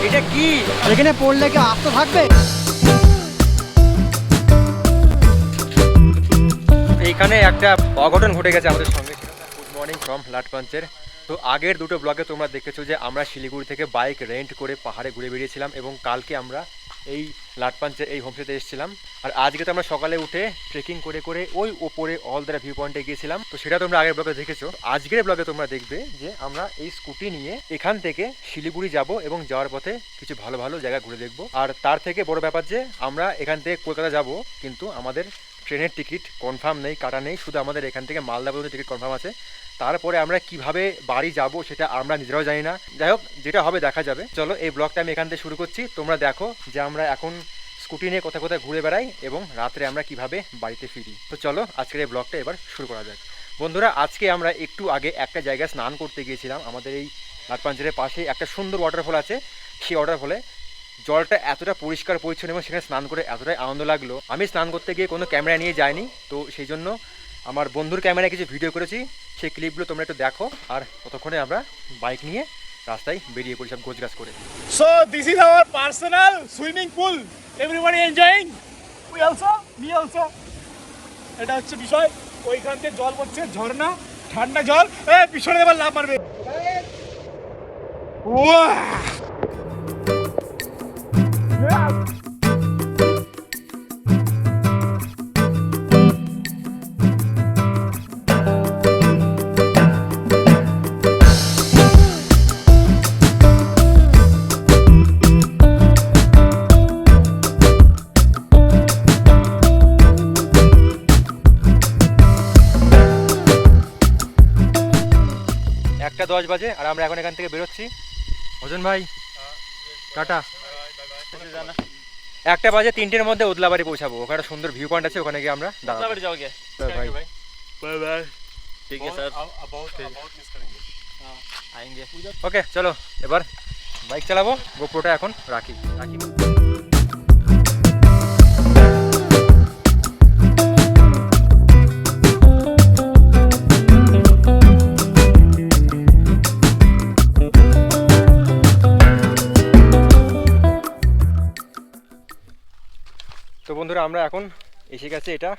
এটা কি এখানে পড়লে কি আস্ত থাকবে? এইখানে একটা অঘটন ঘটে গেছে আমাদের সঙ্গে। গুড মর্নিং ফ্রম লাটপাঞ্চের। তো আগের দুটো ব্লগে তোমরা দেখেছো যে আমরা শিলিগুড়ি থেকে বাইক রেন্ট করে পাহাড়ে ঘুরে বেরিয়েছিলাম এবং কালকে আমরা এই লাটপাঞ্চের এই হোমস্টেতে এসেছিলাম। আর আজকে তো আমরা সকালে উঠে ট্রেকিং করে করে ওই ওপরে অলদারা ভিউ পয়েন্টে গিয়েছিলাম। তো সেটা তোমরা আগের ব্লগে দেখেছো। আজকের ব্লগে তোমরা দেখবে যে আমরা এই স্কুটি নিয়ে এখান থেকে শিলিগুড়ি যাব এবং যাওয়ার পথে কিছু ভালো ভালো জায়গা ঘুরে দেখবো। আর তার থেকে বড় ব্যাপার যে আমরা এখান থেকে কলকাতা যাব, কিন্তু আমাদের ট্রেনের টিকিট কনফার্ম নেই, কাটা নেই। শুধু আমাদের এখান থেকে মালদা পর্যন্ত টিকিট কনফার্ম আছে। তারপরে আমরা কিভাবে বাড়ি যাব সেটা আমরা নিজেরাও জানি না। যাই হোক, যেটা হবে দেখা যাবে। চলো এই ব্লগটা আমি এখান থেকে শুরু করছি। তোমরা দেখো যে আমরা এখন স্কুটি নিয়ে কোথায় কোথায় ঘুরে বেড়াই এবং রাত্রে আমরা কিভাবে বাড়িতে ফিরি। তো চলো আজকের এই ব্লগটা এবার শুরু করা যাক। বন্ধুরা, আজকে আমরা একটু আগে একটা জায়গায় স্নান করতে গিয়েছিলাম। আমাদের এই লাটপাঞ্চের পাশে একটা সুন্দর ওয়াটারফল আছে। সেই ওয়াটারফলে জলটা এতটা পরিষ্কার পরিচ্ছন্ন এবং সেখানে স্নান করে এতটাই আনন্দ লাগলো। আমি স্নান করতে গিয়ে কোনো ক্যামেরা নিয়ে যাইনি, তো সেই জন্য আমার বন্ধুর ক্যামেরায় কিছু ভিডিও করেছি। সেই ক্লিপগুলো তোমরা একটু দেখো। আর ততক্ষণে আমরা বাইক নিয়ে রাস্তায় বেরিয়ে পড়ি সব গোছগাছ করে। So this is our personal swimming pool. Everybody enjoying? We also, me also. এটা হচ্ছে বিষয়। ওইখান থেকে জল পড়ছে, ঝর্ণা, ঠান্ডা জল। পিছনে এবার লাফ মারবে। একটা 10 বাজে আর আমরা এখন এখান থেকে বেরোচ্ছি। অজন ভাই টাটা। 1টা বাজে 3টের মধ্যে ওদলাবাড়ি পৌঁছাবো। ওখানে সুন্দর ভিউ পয়েন্ট আছে, ওখানে গিয়ে আমরা ওদলাবাড়ি যাওগে। ভাই बाय बाय। ठीक है सर। आएंगे। ওকে চলো এবার বাইক চালাবো। গোপ্রোটা এখন রাখি। তো বন্ধুরা, আমরা এখন এসে গেছি এটা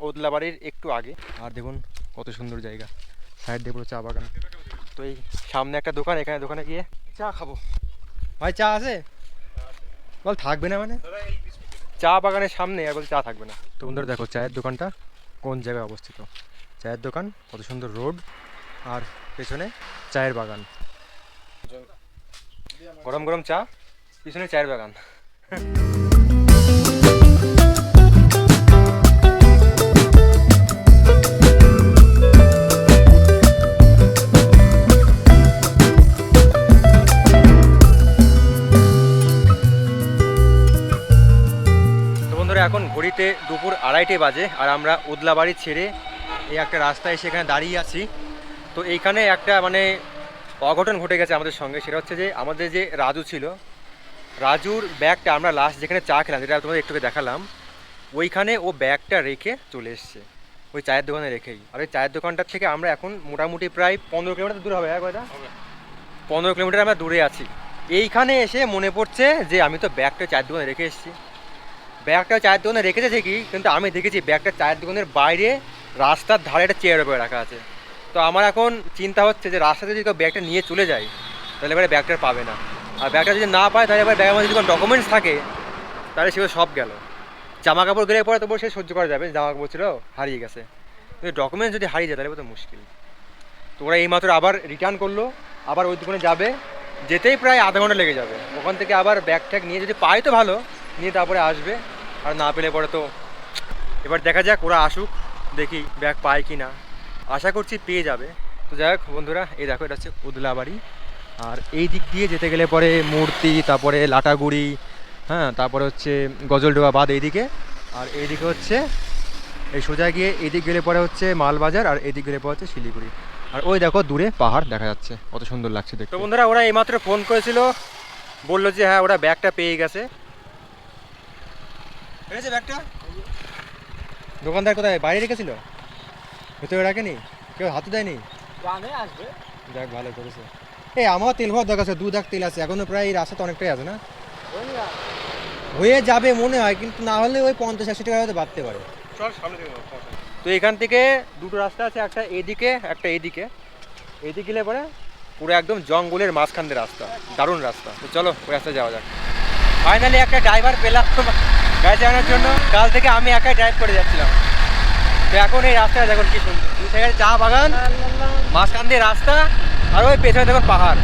ওদলাবাড়ির একটু আগে। আর দেখুন কত সুন্দর জায়গা, সাইড দিয়ে পুরো চা বাগান। তো এই সামনে একটা দোকান, এখানে দোকানে গিয়ে চা খাবো। ভাই চা আছে? বল থাকবে না মানে? চা বাগানের সামনে আর বল চা থাকবে না। তো বন্ধুরা দেখো চায়ের দোকানটা কোন জায়গায় অবস্থিত। চায়ের দোকান, কত সুন্দর রোড, আর পেছনে চায়ের বাগান। গরম গরম চা, পিছনে চায়ের বাগান। এখন ঘড়িতে দুপুর 2:30 বাজে আর আমরা ওদলাবাড়ি ছেড়ে এই একটা রাস্তায় এসে এখানে দাঁড়িয়ে আছি। তো এইখানে একটা মানে অঘটন ঘটে গেছে আমাদের সঙ্গে। সেটা হচ্ছে যে আমাদের যে রাজু ছিল, রাজুর ব্যাগটা আমরা লাস্ট যেখানে চা খেলাম, যেটা তোমাদের একটু দেখালাম, ওইখানে ও ব্যাগটা রেখে চলে এসছে ওই চায়ের দোকানে রেখেই। আর ওই চায়ের দোকানটার থেকে আমরা এখন মোটামুটি প্রায় 15 কিলোমিটার দূর হবে। 15 কিলোমিটার আমরা দূরে আছি। এইখানে এসে মনে পড়ছে যে আমি তো ব্যাগটা চায়ের দোকানে রেখে এসেছি। ব্যাগটা চায়ের দোকানে রেখেছে ঠিকই, কিন্তু আমি দেখেছি ব্যাগটা চায়ের দোকানের বাইরে রাস্তার ধারে একটা চেয়ারের উপরে রাখা আছে। তো আমার এখন চিন্তা হচ্ছে যে রাস্তাতে যদি কেউ ব্যাগটা নিয়ে চলে যায় তাহলে এবারে ব্যাগটা পাবে না। আর ব্যাগটা যদি না পায় তাহলে এবার ব্যাগের মধ্যে যদি কোনো ডকুমেন্টস থাকে তাহলে সেগুলো সব গেল। জামা কাপড় গেলে পরে তবু সে সহ্য করা যাবে, জামা কাপড় ছিল হারিয়ে গেছে, কিন্তু ডকুমেন্টস যদি হারিয়ে যায় তাহলে তো মুশকিল। তো ওরা এইমাত্র আবার রিটার্ন করলো, আবার ওই দোকানে যাবে, যেতেই প্রায় আধা ঘন্টা লেগে যাবে। ওখান থেকে আবার ব্যাগ ট্যাগ নিয়ে যদি পায় তো ভালো, নিয়ে তারপরে আসবে। আর না পেলে পরে তো এবার দেখা যাক, ওরা আসুক, দেখি ব্যাগ পায় কি না। আশা করছি পেয়ে যাবে। তো যাই হোক বন্ধুরা, এই দেখো এটা হচ্ছে ওদলাবাড়ি। আর এই দিক দিয়ে যেতে গেলে পরে মূর্তি, তারপরে লাটাগুড়ি, হ্যাঁ, তারপরে হচ্ছে গজলডোবা বাঁধ এইদিকে। আর এইদিকে হচ্ছে এই সোজা গিয়ে এইদিক গেলে পরে হচ্ছে মালবাজার, আর এইদিক গেলে পরে হচ্ছে শিলিগুড়ি। আর ওই দেখো দূরে পাহাড় দেখা যাচ্ছে, কত সুন্দর লাগছে দেখতে। তো বন্ধুরা, ওরা এইমাত্র ফোন করেছিল, বললো যে হ্যাঁ ওরা ব্যাগটা পেয়ে গেছে। পেয়েছে ব্যাগটা? দোকানদার কোথায় বাইরে রেখেছিল? ভেতরে রাখেনি? কেউ হাতে দেয়নি? জানে আসবে। যাক ভালো করেছে। এই আমার তেল ভরার দরকার আছে, 2 দাগ তেল আছে এখনো, প্রায় এই রাস্তাতে অনেকটাই আছে না, হয়ে যাবে মনে হয়, কিন্তু না হলে ওই 50-60 টাকা হয়তো বাড়তে পারে। চল সামনে থেকে যাবো। তো এখান থেকে দুটো রাস্তা আছে, একটা এদিকে একটা এদিকে। এদিকে গেলে পরে পুরো একদম জঙ্গলের মাঝখান দিয়ে রাস্তা, দারুণ রাস্তা। তো চলো ওই রাস্তায় যাওয়া যাক। ফাইনালি একটা ড্রাইভার পেলাম গাড়ি চালানোর জন্য। কাল থেকে আমি একাই ড্রাইভ করে যাচ্ছিলাম। তো এখন এই রাস্তাটা দেখুন কি সুন্দর, দুই সাইডে চা বাগান, মাঝখান দিয়ে রাস্তা, আর ওই পেছনে দেখুন পাহাড়।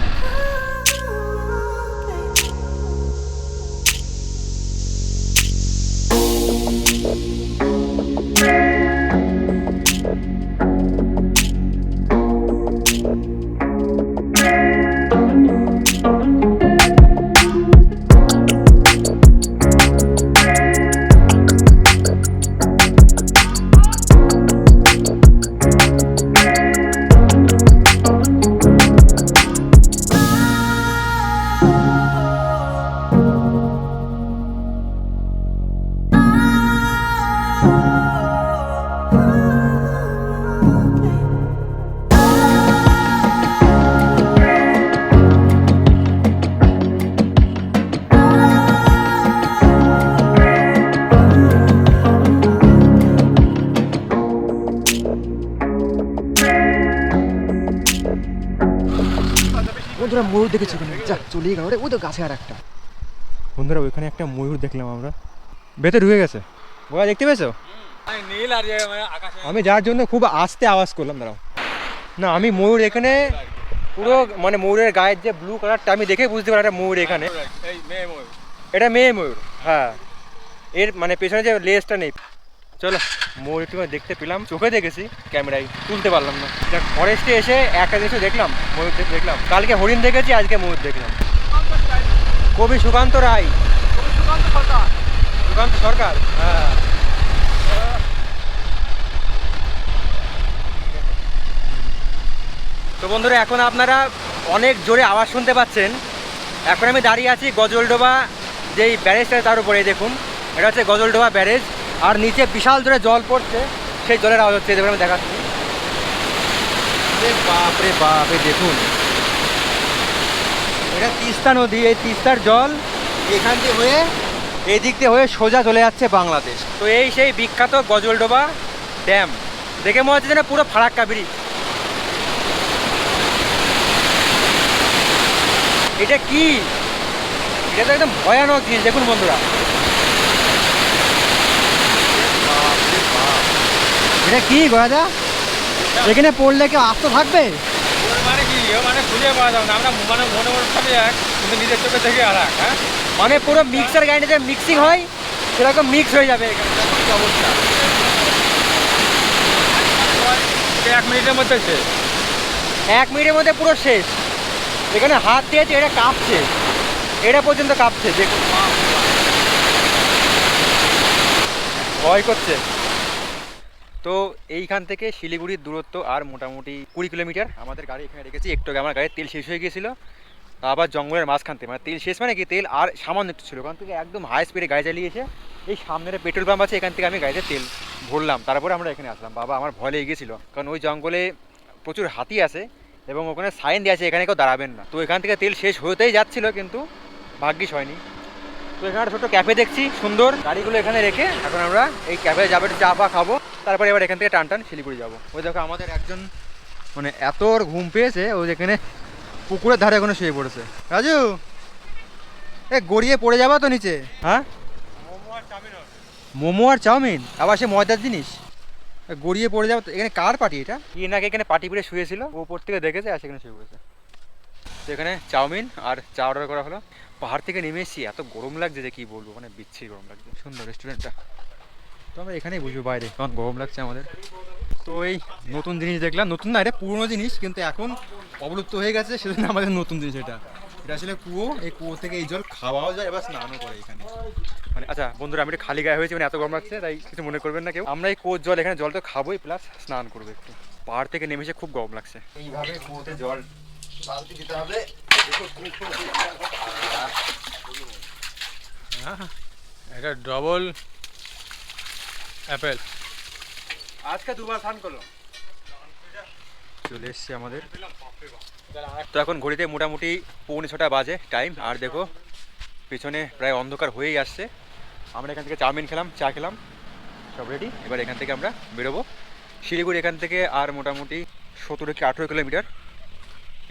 বন্ধুরা ময়ূর দেখেছি ওখানে, যা চলে গেল রে, ওই তো গাছে আর একটা। বন্ধুরা ওইখানে একটা ময়ূর দেখলাম আমরা, ভেতরে ঢুকে গেছে। ওরা দেখতে পেয়েছো? নীল আর আকাশে আমি যার জন্য খুব আস্তে আওয়াজ করলাম, দাঁড়াও না। আমি ময়ূর এখানে পুরো মানে ময়ূরের গায়ের যে ব্লু কালারটা আমি দেখে বুঝতে পারি একটা ময়ূর এখানে। এই মেয়ে ময়ূর, এটা মেয়ে ময়ূর, হ্যাঁ। এর মানে পেছনে যে লেজটা নেই। চলো ময়ূর একটু দেখতে পেলাম, চোখে দেখেছি, ক্যামেরায় তুলতে পারলাম না। ফরেস্টে এসে একটা জিনিস দেখলাম, ময়ূর দেখলাম। কালকে হরিণ দেখেছি, আজকে ময়ূর দেখলাম। কবি সুকান্ত রায়, সুকান্ত সরকার, হ্যাঁ। তো বন্ধুরা এখন আপনারা অনেক জোরে আওয়াজ শুনতে পাচ্ছেন। এখন আমি দাঁড়িয়ে আছি গজলডোবা যেই ব্যারেজটা, তার উপরে দেখুন এটা হচ্ছে গজলডোবা ব্যারেজ। আর নিচে বিশাল জোরে জল পড়ছে, সেই জলের আওয়াজ হচ্ছে, এদের আমি দেখাচ্ছি। বাপরে বাপ, এই দেখুন এটা তিস্তা নদী। এই তিস্তার জল এখান থেকে হয়ে এই দিক দিয়ে হয়ে সোজা চলে যাচ্ছে বাংলাদেশ। তো এই সেই বিখ্যাত গজলডোবা ড্যাম, দেখে মনে হচ্ছে যেন পুরো ফারাক্কা ব্রিজ। এটা কি, এটা তো একদম ভয়ানক জিনিস। দেখুন বন্ধুরা, এটা কি গোয়াদা, এখানে পড়লে কেউ আস্ত থাকবে? মানে কি মানে খুঁজে পাওয়া যাবে না, আমরা মানে মনে মনে ভাবি এক, কিন্তু নিজের চোখে দেখে আর এক। হ্যাঁ মানে পুরো মিক্সার গ্রাইন্ডারে মিক্সিং হয় সেরকম মিক্স হয়ে যাবে এখানে, দেখুন কি অবস্থা। 1 মিনিটের মধ্যে শেষ, 1 মিনিটের মধ্যে পুরো শেষ। এখানে হাত দিয়েছে, এটা কাঁপছে, এটা পর্যন্ত কাঁপছে, দেখুন ভয় করছে। তো এইখান থেকে শিলিগুড়ির দূরত্ব আর মোটামুটি 20 কিলোমিটার। আমাদের গাড়ি এখানে রেখেছি, একটু আগে আমার গাড়ির তেল শেষ হয়ে গিয়েছিলো। আবার জঙ্গলের মাঝখান থেকে, মানে তেল শেষ মানে কি, তেল আর সামান্য একটু ছিল। ওখান থেকে একদম হাই স্পিডে গাড়ি চালিয়ে এসে এই সামনের পেট্রোল পাম্প আছে, এখান থেকে আমি গাড়িতে তেল ভরলাম, তারপরে আমরা এখানে আসলাম। বাবা আমার ভয় লেগে গেছিলো, কারণ ওই জঙ্গলে প্রচুর হাতি আছে এবং ওখানে সাইন দিয়ে আছে এখানে কেউ দাঁড়াবেন না। তো এখান থেকে তেল শেষ হতেই যাচ্ছিলো, কিন্তু ভাগ্যিস হয়নি। তো এখানে একটা ছোট্ট ক্যাফে দেখছি সুন্দর, গাড়িগুলো এখানে রেখে এখন আমরা এই ক্যাফে যাবো, একটু চা ফা খাবো, তারপরে এবার এখান থেকে টান টান শিলিগুড়ি যাবো। ওই দেখো আমাদের একজন মানে এত ওর ঘুম পেয়েছে, ও যেখানে পুকুরের ধারে এখনো শুয়ে পড়েছে। রাজু, এ গড়িয়ে পড়ে যাবা তো নিচে। হ্যাঁ মোমো আর চাউমিন, আবার সে ময়দার জিনিস, গড়িয়ে পড়ে যাবো তো। এখানে কার পার্টি এটা? কি নাকি এখানে পার্টি পিড়ে শুয়েছিল, ও উপর থেকে দেখেছে আর সেখানে শুয়ে পড়েছে। তো এখানে চাউমিন আর চা অর্ডার করা হলো। পাহাড় থেকে নেমে এসেছি, এত গরম লাগছে যে কি বলবো, মানে বিচ্ছিরি গরম লাগছে। সুন্দর রেস্টুরেন্টটা, তো আমরা এখানেই বুঝবো বাইরে, কারণ গরম লাগছে আমাদের। তো এই নতুন জিনিস দেখলাম, নতুন না, এটা পুরোনো জিনিস, কিন্তু এখন অবলুপ্ত হয়ে গেছে, সেজন্য আমাদের নতুন জিনিস এটা। এটা আসলে কুয়ো, এই কুয়ো থেকে এই জল খাওয়াও যায়, এবার স্নানও করে এখানে। মানে আচ্ছা বন্ধুরা, আমি একটু খালি গায়ে হয়েছি, মানে এত গরম লাগছে, তাই কিছু মনে করবেন না কেউ। আমরা এই কুয়োর জল, এখানে জল তো খাবোই, প্লাস স্নান করবো একটু। পাহাড় থেকে নেমে এসে খুব গরম লাগছে। এইভাবে কুয়োতে জল বালতি দিতে হবে। এটা ডবল অ্যাপেল। আজকে 2বার স্নান করলো। চলে এসছে আমাদের। তো এখন ঘড়িতে মোটামুটি 6:45 বাজে টাইম। আর দেখো পিছনে প্রায় অন্ধকার হয়েই আসছে। আমরা এখান থেকে চাউমিন খেলাম, চা খেলাম, সব রেডি। এবার এখান থেকে আমরা বেরোবো শিলিগুড়ি। এখান থেকে আর মোটামুটি 17 কি 18 কিলোমিটার।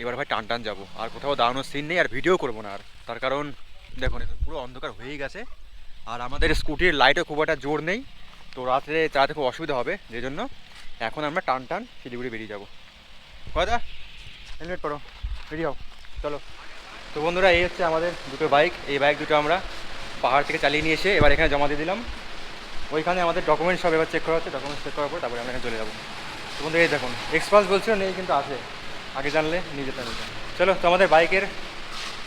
এবার ভাই টান টান যাবো, আর কোথাও দাঁড়ানোর সিন নেই, আর ভিডিও করবো না আর। তার কারণ দেখুন পুরো অন্ধকার হয়েই গেছে, আর আমাদের স্কুটির লাইটও খুব একটা জোর নেই, তো রাত্রে চালাতে খুব অসুবিধা হবে। যে জন্য এখন আমরা টান টান শিলিগুড়ি বেরিয়ে যাবো। দাদা হেলমেট পরো, রেডি হও, চলো। তো বন্ধুরা এই হচ্ছে আমাদের দুটো বাইক। এই বাইক দুটো আমরা পাহাড় থেকে চালিয়ে নিয়ে এসে এবার এখানে জমা দিয়ে দিলাম। ওইখানে আমাদের ডকুমেন্টস সব এবার চেক করা হচ্ছে, ডকুমেন্টস চেক করার পর তারপরে আমরা এখানে চলে যাবো। তো বন্ধু এই দেখুন এক্সপালস বলছিল নেই, কিন্তু আছে, আগে জানলে নিয়ে যেতে হবে। চলো, তো আমাদের বাইকের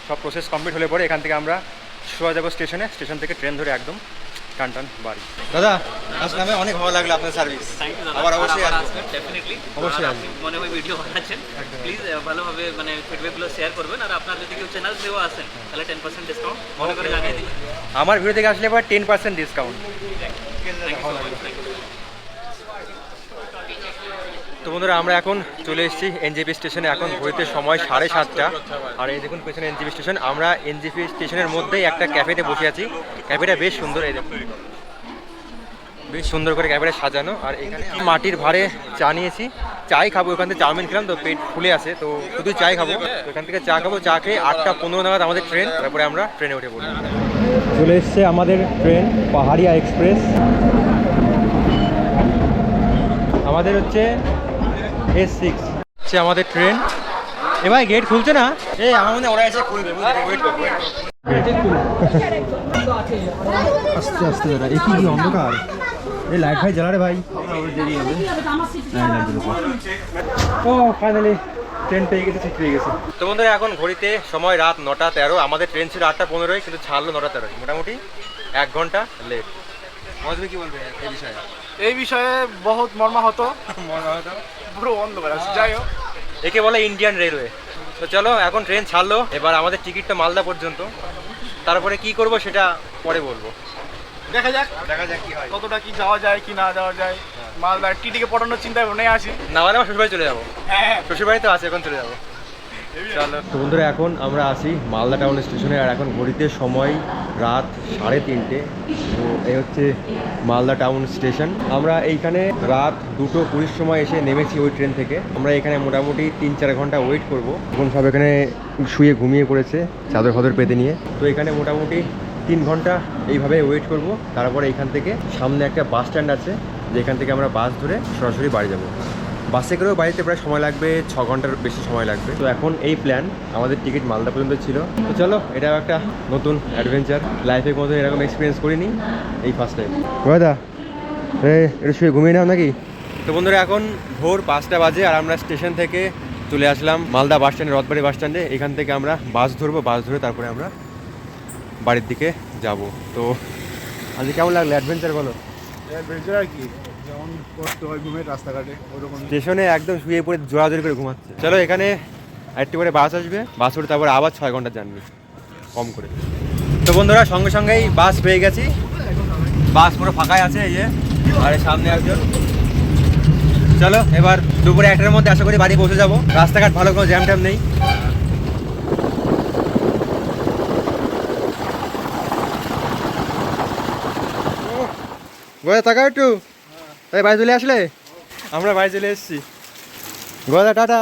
সব প্রসেস কমপ্লিট হলে পরে এখান থেকে আমরা সোজা যাবো স্টেশনে। স্টেশন থেকে ট্রেন ধরে একদম টান টান বাড়ি। দাদা আসলে অনেক ভালো লাগলো আপনার সার্ভিস। আবার অবশ্যই আসবেন, ডেফিনেটলি অবশ্যই আপনি আসবেন। মনে হয় ভিডিও বানাচ্ছেন, প্লিজ ভালোভাবে মানে ফিডব্যাকগুলো শেয়ার করবেন। আর আপনার যদি কেউ চ্যানেল থেকেও আসেন তাহলে 10% ডিসকাউন্ট মনে করে জানিয়ে দিন। আমার ভিডিও থেকে আসলে এবার 10% ডিসকাউন্ট। তো বন্ধুরা আমরা এখন চলে এসেছি এনজেপি স্টেশনে। এখন ঘড়িতে সময় 7:30। আর এই দেখুন পেছনে এনজেপি স্টেশন। আমরা এনজেপি স্টেশনের মধ্যেই একটা ক্যাফেতে বসে আছি। ক্যাফেটা বেশ সুন্দর, এই দেখুন বেশ সুন্দর করে ক্যাফেটা সাজানো। আর এখানে মাটির ভাঁড়ে চা নিয়েছি, চাই খাবো। ওখান থেকে চাউমিন খেলাম তো পেট ফুলে আছে, তো শুধু চাই খাবো। তো এখান থেকে চা খাবো, চা খেয়ে 8:15 নাগাদ আমাদের ট্রেন। তারপরে আমরা ট্রেনে উঠে পড়ি। চলে এসছে আমাদের ট্রেন পাহাড়িয়া এক্সপ্রেস। আমাদের হচ্ছে S6 হচ্ছে আমাদের ট্রেন। এ ভাই গেট খুলছে না, এই আমার মনে হয় ওরা এসে খুলবে, ওয়েট করবো। আস্তে আস্তে দাঁড়া, এ কি অন্ধকার, এই লাইট ভাই জ্বালা রে ভাই, দেরি হবে। ও ফাইনালি ট্রেন পেয়ে গেছে, ঠিক পেয়ে গেছে। তো বন্ধুরা এখন ঘড়িতে সময় রাত 9:13। আমাদের ট্রেন ছিল 8:15, কিন্তু ছাড়লো 9:13, মোটামুটি 1 ঘন্টা লেট। মজবে কি বলবে এই বিষয়ে? এই বিষয়ে বহুত মর্মাহত, পুরো অন্ধকার আছে। যাই হোক, একে বলে ইন্ডিয়ান রেলওয়ে। তো চলো এখন ট্রেন ছাড়লো, এবার আমাদের টিকিটটা মালদা পর্যন্ত। তারপরে কি করব সেটা পরে বলবো, দেখা যাক কি হয়। কতটা কি যাওয়া যায় কি না যাওয়া যায়। মালদার টিটিকে পড়ানোর চিন্তায় মনে আসি। না হলে আমার শ্বশুরবাড়ি চলে যাবো। হ্যাঁ, শ্বশুরবাড়ি তো আছে, এখন চলে যাবো। চলো তো বন্ধুরা এখন আমরা আসি মালদা টাউন স্টেশনে। আর এখন ঘড়িতে সময় রাত 3:30। তো এই হচ্ছে মালদা টাউন স্টেশন। আমরা এইখানে রাত 2:20 সময় এসে নেমেছি ওই ট্রেন থেকে। আমরা এখানে মোটামুটি 3-4 ঘন্টা ওয়েট করবো। এখন সব এখানে শুয়ে ঘুমিয়ে পড়েছে চাদর ফাদর পেতে নিয়ে। তো এখানে মোটামুটি 3 ঘন্টা এইভাবে ওয়েট করব। তারপরে এখান থেকে সামনে একটা বাস স্ট্যান্ড আছে, যেখান থেকে আমরা বাস ধরে সরাসরি বাড়ি যাব। বাসে করেও বাড়িতে প্রায় সময় লাগবে 6 ঘন্টার বেশি সময় লাগবে। তো এখন এই প্ল্যান, আমাদের টিকিট মালদা পর্যন্ত ছিল। তো চলো, এটাও একটা নতুন অ্যাডভেঞ্চার, লাইফের মধ্যে এরকম এক্সপিরিয়েন্স করিনি, এই ফার্স্ট টাইম। দাদা এটা শুয়ে ঘুমিয়ে নাও নাকি? তো বন্ধুরা এখন ভোর 5টা বাজে, আর আমরা স্টেশন থেকে চলে আসলাম মালদা বাস স্ট্যান্ডে, রথবাড়ি বাস স্ট্যান্ডে। এখান থেকে আমরা বাস ধরবো, বাস ধরে তারপরে আমরা বাড়ির দিকে যাব। তো আজকে কেমন লাগলো অ্যাডভেঞ্চার বলো? অ্যাডভেঞ্চার আর কি, যেমন করতে হয় ঘুমের রাস্তাঘাটে ওরকম। স্টেশনে একদম শুয়ে পড়ে জোরাজোরি করে ঘুমাচ্ছে। চলো এখানে আরেকটু করে বাস আসবে, বাস উঠে তারপরে আবার 6 ঘন্টা জার্নি কম করে। তো বন্ধুরা সঙ্গে সঙ্গেই বাস পেয়ে গেছি, বাস পুরো ফাঁকাই আছে এই যে, আর সামনে একজন। চলো এবার দুপুরে 1টার মধ্যে আশা করি বাড়ি পৌঁছে যাবো। রাস্তাঘাট ভালো, কোনো জ্যাম ট্যাম নেই। গোয়া টাকা একটু, তাই বাড়ি চলে আসলে? আমরা বাড়ি চলে এসেছি। গোয়া টাটা।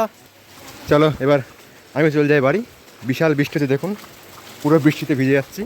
চলো এবার আমি চলে যাই বাড়ি। বিশাল বৃষ্টি হচ্ছে দেখুন, পুরো বৃষ্টিতে ভিজে যাচ্ছি।